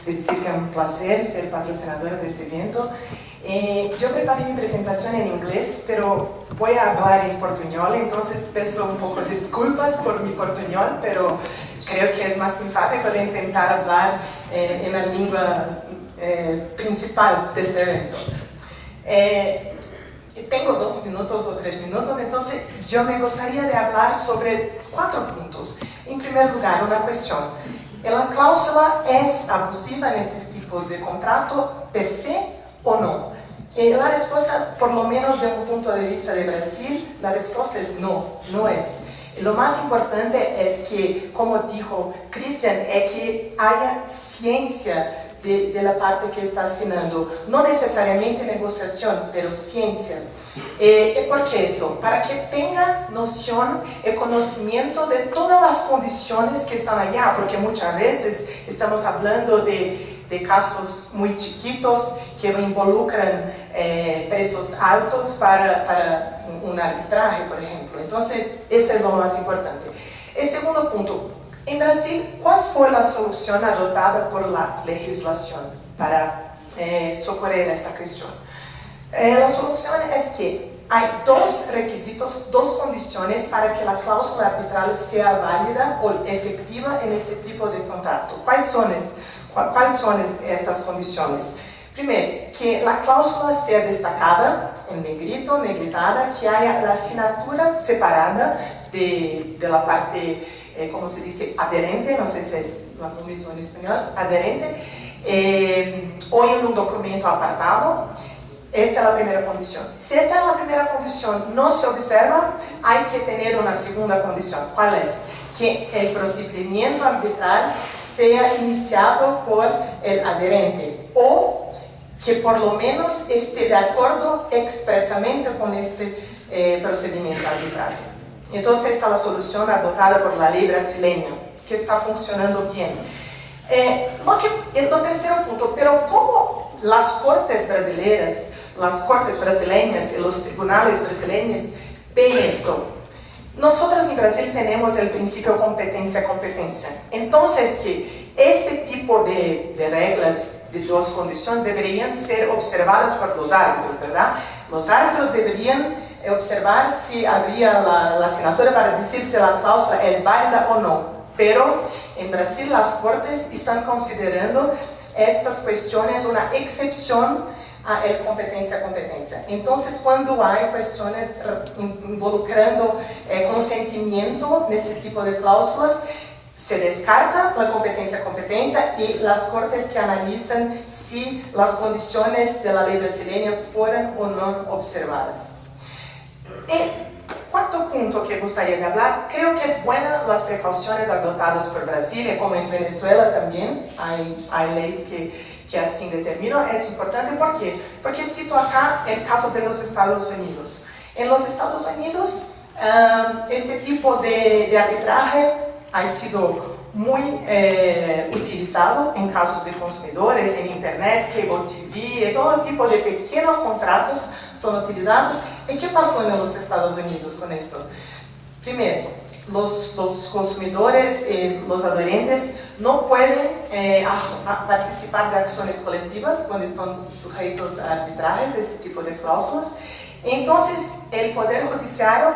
decir que es un placer ser patrocinadora de este evento. Yo preparé mi presentación en inglés, pero voy a hablar en portuñol, entonces pido un poco de disculpas por mi portuñol, pero creo que es más simpático de intentar hablar en la lengua principal de este evento. Tengo 2 minutos o 3 minutos, entonces yo me gustaría de hablar sobre 4 puntos. En primer lugar, una cuestión. ¿La cláusula es abusiva en estos tipos de contrato per se o no? La respuesta, por lo menos de un punto de vista de Brasil, la respuesta es no, no es. Lo más importante es que, como dijo Cristian, es que haya ciencia de la parte que está asignando. No necesariamente negociación, pero ciencia. ¿Por qué esto? Para que tenga noción y conocimiento de todas las condiciones que están allá, porque muchas veces estamos hablando de casos muy chiquitos que involucran precios altos para un arbitraje, por ejemplo. Entonces, este es lo más importante. El segundo punto. En Brasil, ¿cuál fue la solución adoptada por la legislación para socorrer esta cuestión? La solución es que hay 2 requisitos, 2 condiciones para que la cláusula arbitral sea válida o efectiva en este tipo de contrato. ¿Cuáles son estas condiciones? Primero, que la cláusula sea destacada, en negrito, negritada, que haya la asignatura separada de la parte, como se dice, adherente, no sé si es lo mismo en español, adherente, o en un documento apartado. Esta es la primera condición. Si esta es la primera condición no se observa, hay que tener una segunda condición. ¿Cuál es? Que el procedimiento arbitral sea iniciado por el adherente o que por lo menos esté de acuerdo expresamente con este procedimiento arbitral. Entonces, esta es la solución adoptada por la ley brasileña, que está funcionando bien. Lo tercero punto, pero ¿cómo las cortes brasileñas y los tribunales brasileños ven esto? Nosotros en Brasil tenemos el principio competencia-competencia. Entonces, que este tipo de reglas de 2 condiciones deberían ser observadas por los árbitros, ¿verdad? Los árbitros deberían observar si había la asignatura para decir si la cláusula es válida o no. Pero en Brasil las cortes están considerando estas cuestiones una excepción a el competencia-competencia. Entonces, cuando hay cuestiones involucrando consentimiento en este tipo de cláusulas, se descarta la competencia-competencia y las cortes que analizan si las condiciones de la ley brasileña fueron o no observadas. Cuarto punto que gustaría de hablar, creo que es buena las precauciones adoptadas por Brasil, y como en Venezuela también hay leyes que así determinam. Es importante, ¿por qué? Porque cito acá el caso de los Estados Unidos. En los Estados Unidos, este tipo de arbitraje ha sido muy utilizado en casos de consumidores, en internet, cable TV, todo tipo de pequeños contratos son utilizados. ¿Y qué pasó en los Estados Unidos con esto? Primero, los consumidores, los adherentes, no pueden participar de acciones colectivas cuando están sujetos a arbitrajes, este tipo de cláusulas. Entonces, el Poder Judicial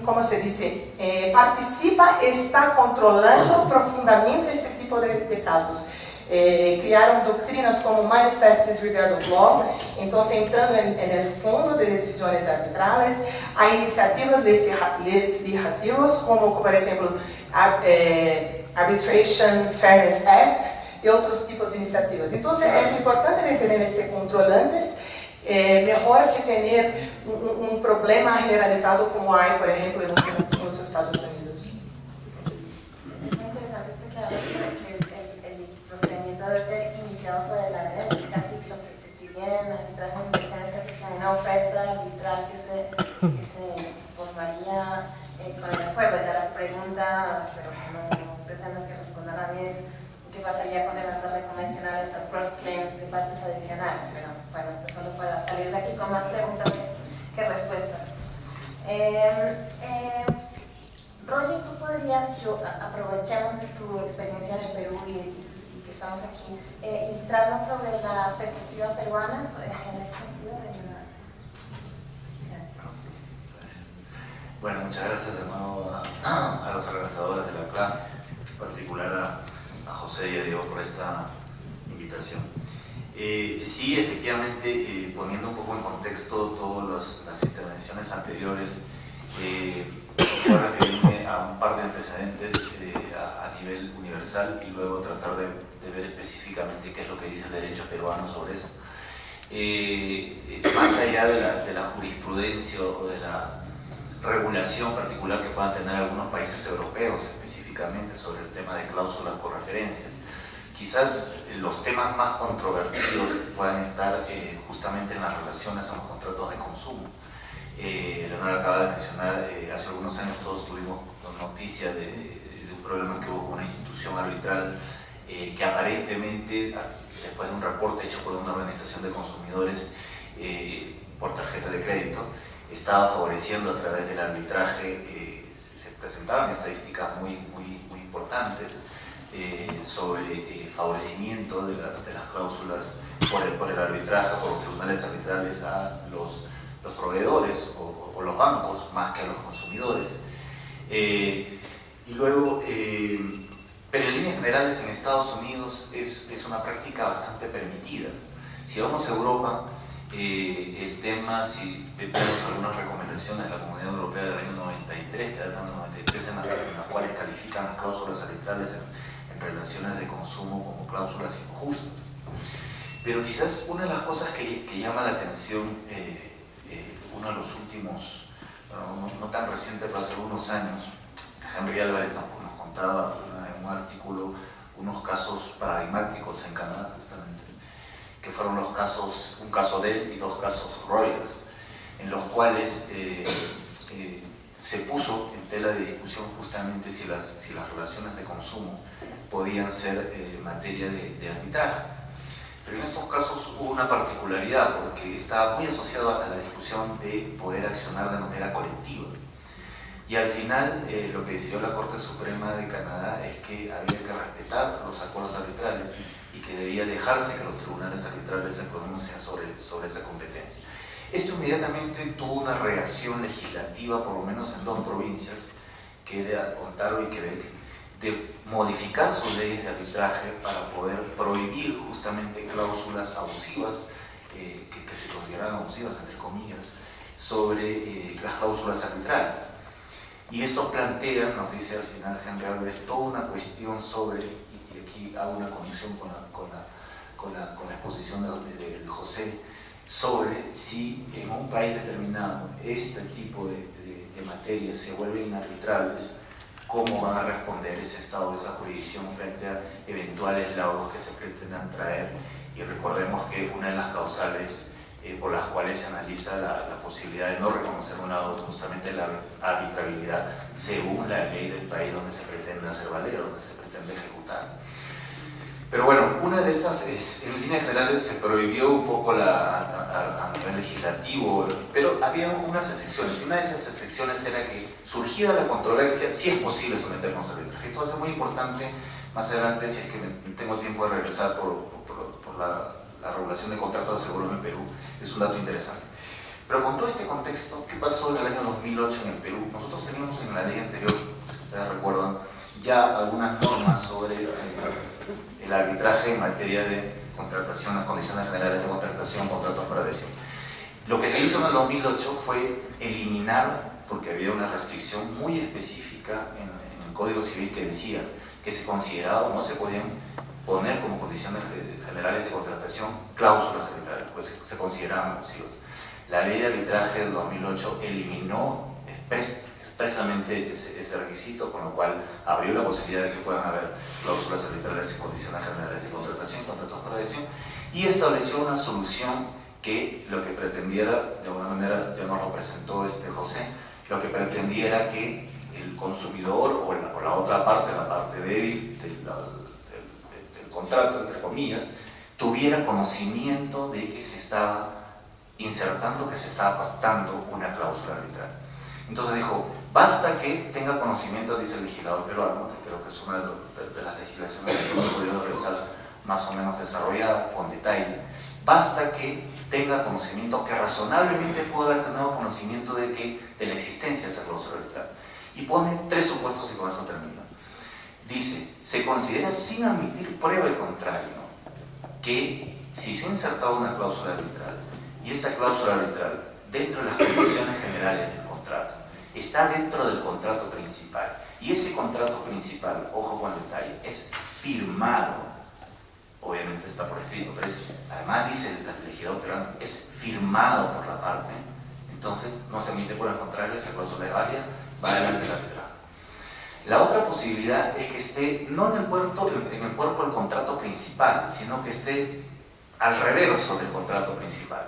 ¿cómo se dice? Participa, está controlando profundamente este tipo de casos. Criaron doctrinas como Manifest Disregard of Law, entonces entrando en el fondo de decisiones arbitrales. Hay iniciativas legislativas como, por ejemplo, Arbitration Fairness Act y otros tipos de iniciativas. Entonces es importante tener este control antes. Mejor que tener un problema generalizado como hay, por ejemplo, en los Estados Unidos. Es muy interesante esto que hablas de que el procedimiento debe ser iniciado por el adherente, casi lo que existiría en arbitraje de inversiones, casi como una oferta arbitral que se formaría con el acuerdo. Ya la pregunta, pero no pretendo que responda a nadie, es ¿qué pasaría con demandas reconvencionales o cross-claims de partes adicionales? Pero bueno, esto solo para salir de aquí con más preguntas que respuestas. Roger, tú podrías, aprovechemos de tu experiencia en el Perú y que estamos aquí, ilustrarnos sobre la perspectiva peruana en ese sentido de la... Gracias. Gracias. Bueno, muchas gracias de nuevo a los organizadores de la CLA, en particular a José y a Diego por esta invitación. Sí, efectivamente, poniendo un poco en contexto todas las intervenciones anteriores, quisiera referirme a un par de antecedentes a nivel universal y luego tratar de ver específicamente qué es lo que dice el derecho peruano sobre eso. Más allá de la jurisprudencia o de la regulación particular que puedan tener algunos países europeos específicamente sobre el tema de cláusulas por referencias, quizás los temas más controvertidos puedan estar justamente en las relaciones, en los contratos de consumo. Leonora acaba de mencionar, hace algunos años todos tuvimos noticia de un problema que hubo con una institución arbitral que aparentemente, después de un reporte hecho por una organización de consumidores por tarjeta de crédito, estaba favoreciendo a través del arbitraje, se presentaban estadísticas muy importantes sobre favorecimiento de las cláusulas por el arbitraje, por los tribunales arbitrales a los proveedores o los bancos más que a los consumidores. Y luego, pero en líneas generales en Estados Unidos es una práctica bastante permitida. Si vamos a Europa, el tema, si vemos algunas recomendaciones de la Comunidad Europea del año 93, que datan del 93, en las cuales califican las cláusulas arbitrales en relaciones de consumo como cláusulas injustas. Pero quizás una de las cosas que llama la atención, uno de los últimos, no tan reciente, pero hace algunos años, Henry Álvarez nos contaba en un artículo unos casos paradigmáticos en Canadá, justamente, que fueron los casos, un caso de él y dos casos Reuters, en los cuales se puso en tela de discusión justamente si las relaciones de consumo podían ser materia de arbitraje. Pero en estos casos hubo una particularidad porque estaba muy asociado a la discusión de poder accionar de manera colectiva. Y al final lo que decidió la Corte Suprema de Canadá es que había que respetar los acuerdos arbitrales y que debía dejarse que los tribunales arbitrales se pronuncien sobre esa competencia. Esto inmediatamente tuvo una reacción legislativa, por lo menos en dos provincias, que era Ontario y Quebec, de modificar sus leyes de arbitraje para poder prohibir justamente cláusulas abusivas, que se consideran abusivas, entre comillas, sobre las cláusulas arbitrales. Y esto plantea, nos dice al final Henry Álvarez, toda una cuestión sobre, y aquí hago una conexión con la exposición de José, sobre si en un país determinado este tipo de materias se vuelven inarbitrables, cómo van a responder ese Estado, esa jurisdicción frente a eventuales laudos que se pretendan traer. Y recordemos que una de las causales por las cuales se analiza la posibilidad de no reconocer un laudo es justamente la arbitrabilidad según la ley del país donde se pretende hacer valer, donde se pretende ejecutar. Pero bueno, una de estas, en líneas generales, se prohibió un poco a nivel legislativo, pero había unas excepciones, y una de esas excepciones era que, surgida la controversia, sí es posible someternos al arbitraje. Esto va a ser muy importante más adelante, si es que tengo tiempo de regresar por la regulación de contratos de seguro en el Perú, es un dato interesante. Pero con todo este contexto, ¿qué pasó en el año 2008 en el Perú? Nosotros teníamos en la ley anterior, si ustedes recuerdan, ya algunas normas sobre el arbitraje en materia de contratación, las condiciones generales de contratación, contratos por adhesión. Lo que se hizo en el 2008 fue eliminar, porque había una restricción muy específica en el Código Civil que decía que se consideraba o no se podían poner como condiciones generales de contratación cláusulas arbitrales, pues se consideraban abusivas. La ley de arbitraje del 2008 eliminó expresamente ese requisito, con lo cual abrió la posibilidad de que puedan haber cláusulas arbitrales en condiciones generales de contratación, contratos por adhesión, y estableció una solución que lo que pretendiera, de alguna manera ya nos lo presentó José, lo que pretendiera que el consumidor o la otra parte, la parte débil del contrato, entre comillas, tuviera conocimiento de que se estaba insertando, que se estaba pactando una cláusula arbitral. Entonces dijo, Basta que tenga conocimiento, dice el legislador peruano, que creo que es una de las legislaciones que hemos podido revisar más o menos desarrollada con detalle. Basta que tenga conocimiento, que razonablemente puede haber tenido conocimiento de la existencia de esa cláusula arbitral. Y pone 3 supuestos y con eso termino. Dice, se considera sin admitir prueba el contrario, que si se ha insertado una cláusula arbitral y esa cláusula arbitral dentro de las condiciones generales del contrato está dentro del contrato principal y ese contrato principal, ojo con el detalle, es firmado, obviamente está por escrito, pero además dice el legislador peruano, es firmado por la parte, entonces no se admite por el contrario, esa cláusula es válida, va adelante la arbitral. La otra posibilidad es que esté no en el cuerpo del contrato principal, sino que esté al reverso del contrato principal.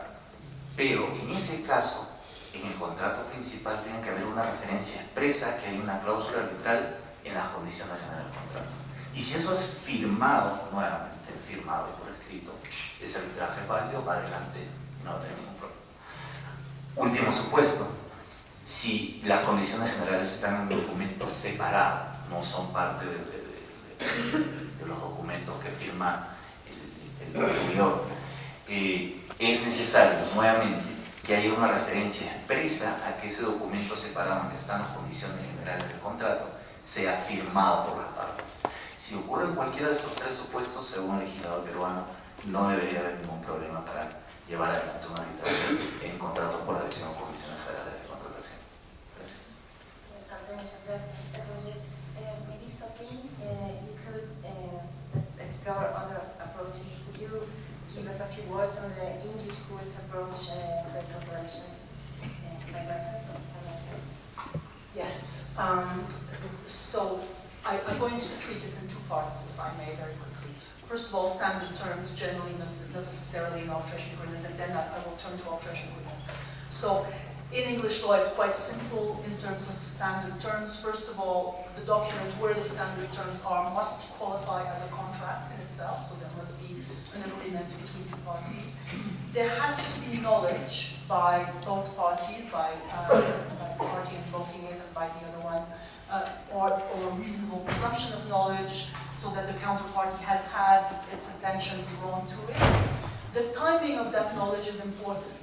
Pero en ese caso, en el contrato principal tiene que haber una referencia expresa que hay una cláusula arbitral en las condiciones generales del contrato. Y si eso es firmado, nuevamente firmado y por escrito, ese arbitraje es válido, va adelante y no va a tener ningún problema. Último supuesto. Si las condiciones generales están en un documento separado, no son parte de los documentos que firma el consumidor, es necesario, nuevamente, que haya una referencia expresa a que ese documento separado en que están las condiciones generales del contrato sea firmado por las partes. Si ocurre en cualquiera de estos 3 supuestos, según el legislador peruano, no debería haber ningún problema para llevar adelante un arbitraje en contratos por adhesión o condiciones generales de contratación. Muchas gracias. Maybe Sophie, you could let's explore other approaches. Could you give us a few words on the English court's approach to cooperation by reference on standard? Yes. So I'm going to treat this in 2 parts, if I may, very quickly. First of all, standard terms, generally not necessarily an arbitration agreement, and then I will turn to arbitration agreements. So, in English law, it's quite simple in terms of standard terms. First of all, the document where the standard terms are must qualify as a contract in itself, so there must be an agreement between 2 parties. There has to be knowledge by both parties, by the party invoking it and by the other one, or a reasonable presumption of knowledge, so that the counterparty has had its attention drawn to it. The timing of that knowledge is important.